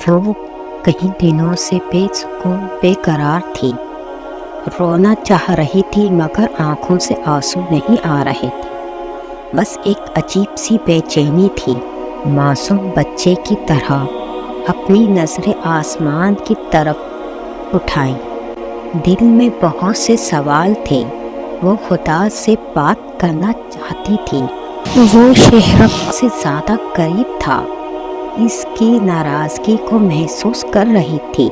وہ کئی دنوں سے بےسکون بےقرار تھی، رونا چاہ رہی تھی مگر آنکھوں سے آنسو نہیں آ رہے تھے، بس ایک عجیب سی بے چینی تھی۔ معصوم بچے کی طرح اپنی نظریں آسمان کی طرف اٹھائیں، دل میں بہت سے سوال تھے۔ وہ خدا سے بات کرنا چاہتی تھی، وہ شہرت سے زیادہ قریب تھا، اس کی ناراضگی کو محسوس کر رہی تھی۔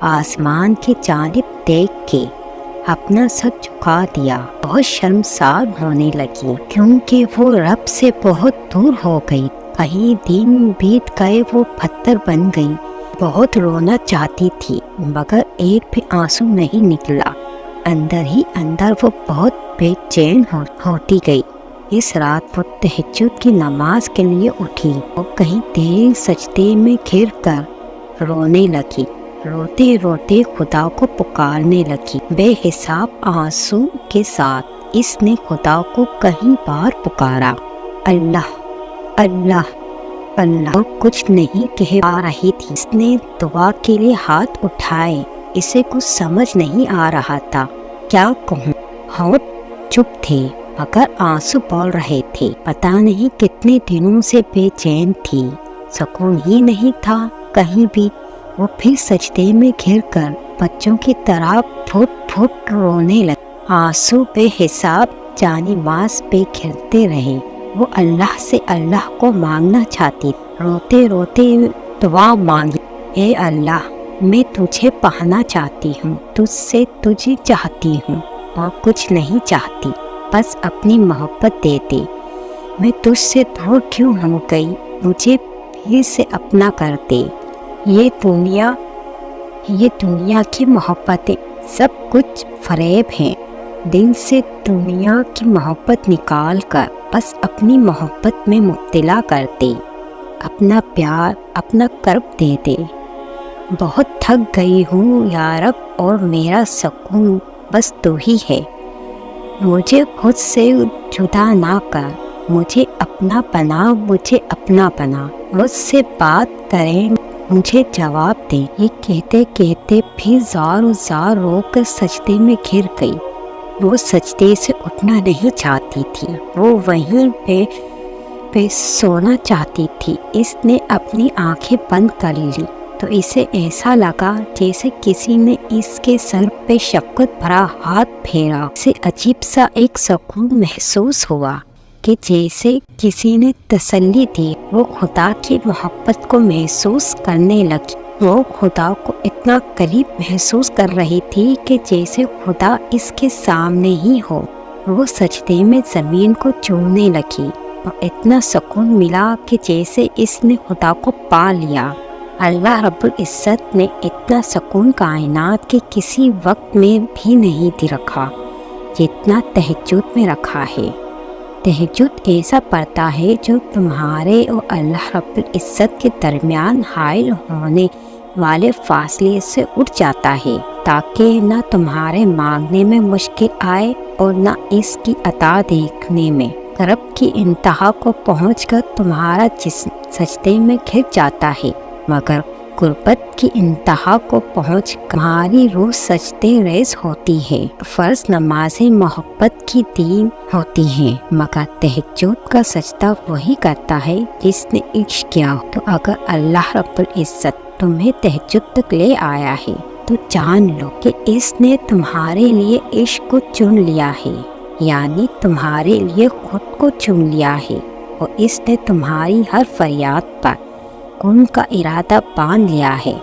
آسمان کی جانب دیکھ کے اپنا سر جھکا دیا، بہت شرمسار ہونے لگی کیونکہ وہ رب سے بہت دور ہو گئی۔ کئی دن بیت گئے، وہ پتھر بن گئی، بہت رونا چاہتی تھی مگر ایک بھی آنسو نہیں نکلا۔ اندر ہی اندر وہ بہت بے چین ہوتی گئی۔ اس رات وہ تہجد کی نماز کے لیے اٹھی، وہ کہیں دیر سجدے میں گر کر رونے لگی، روتے روتے خدا کو پکارنے لگی۔ بے حساب آنسو کے ساتھ اس نے خدا کو کئی بار پکارا، اللہ اللہ اللہ، اور کچھ نہیں کہہ پا رہی تھی۔ اس نے دعا کے لیے ہاتھ اٹھائے، اسے کچھ سمجھ نہیں آ رہا تھا کیا کہوں۔ ہونٹ چپ تھے مگر آنسو بول رہے تھے۔ پتہ نہیں کتنے دنوں سے بے چین تھی، سکون ہی نہیں تھا کہیں بھی۔ وہ پھر سجدے میں گر کر بچوں کی طرح پھٹ پھٹ رونے لگی۔ آنسو بے حساب جانماز پہ گرتے رہے۔ وہ اللہ سے اللہ کو مانگنا چاہتی، روتے روتے دعا مانگی، اے اللہ میں تجھے پانا چاہتی ہوں، تجھ سے تجھے چاہتی ہوں اور کچھ نہیں چاہتی، بس اپنی محبت دے دے۔ میں تجھ سے دور کیوں ہو گئی، مجھے پھر سے اپنا کر دے۔ یہ دنیا کی محبتیں سب کچھ فریب ہیں، دل سے دنیا کی محبت نکال کر بس اپنی محبت میں مبتلا کر دے، اپنا پیار اپنا کرب دے دے۔ بہت تھک گئی ہوں یا رب اور میرا سکون بس تو ہی ہے، مجھے خود سے جدا نہ کر، مجھے اپنا بنا، مجھے اپنا بنا، مجھ سے بات کریں، مجھے جواب دیں۔ یہ کہتے کہتے پھر زار و زار رو کر سجدے میں گر گئی۔ وہ سجدے سے اٹھنا نہیں چاہتی تھی، وہ وہیں پہ سونا چاہتی تھی۔ اس نے اپنی آنکھیں بند کر لی تو اسے ایسا لگا جیسے کسی نے اس کے سر پہ شفقت بھرا ہاتھ پھیرا۔ اسے عجیب سا ایک سکون محسوس ہوا کہ جیسے کسی نے تسلی دی۔ وہ خدا کی محبت کو محسوس کرنے لگی، وہ خدا کو اتنا قریب محسوس کر رہی تھی کہ جیسے خدا اس کے سامنے ہی ہو۔ وہ سجدے میں زمین کو چومنے لگی اور اتنا سکون ملا کہ جیسے اس نے خدا کو پا لیا۔ اللہ رب العزت نے اتنا سکون کائنات کے کسی وقت میں بھی نہیں رکھا جتنا تہجد میں رکھا ہے۔ تہجد ایسا پڑھتا ہے جو تمہارے اور اللہ رب العزت کے درمیان حائل ہونے والے فاصلے سے اٹھ جاتا ہے، تاکہ نہ تمہارے مانگنے میں مشکل آئے اور نہ اس کی عطا دیکھنے میں۔ رب کی انتہا کو پہنچ کر تمہارا جسم سجدے میں گر جاتا ہے، مگر قربت کی انتہا کو پہنچ تمہاری روح سجدے ریز ہوتی ہے۔ فرض نمازیں محبت کی دین ہوتی ہیں، مگر تہجد کا سجدہ وہی کرتا ہے جس نے عشق کیا ہو۔ تو اگر اللہ رب العزت تمہیں تہجد تک لے آیا ہے تو جان لو کہ اس نے تمہارے لیے عشق کو چن لیا ہے، یعنی تمہارے لیے خود کو چن لیا ہے، اور اس نے تمہاری ہر فریاد پر کن کا ارادہ باندھ لیا ہے۔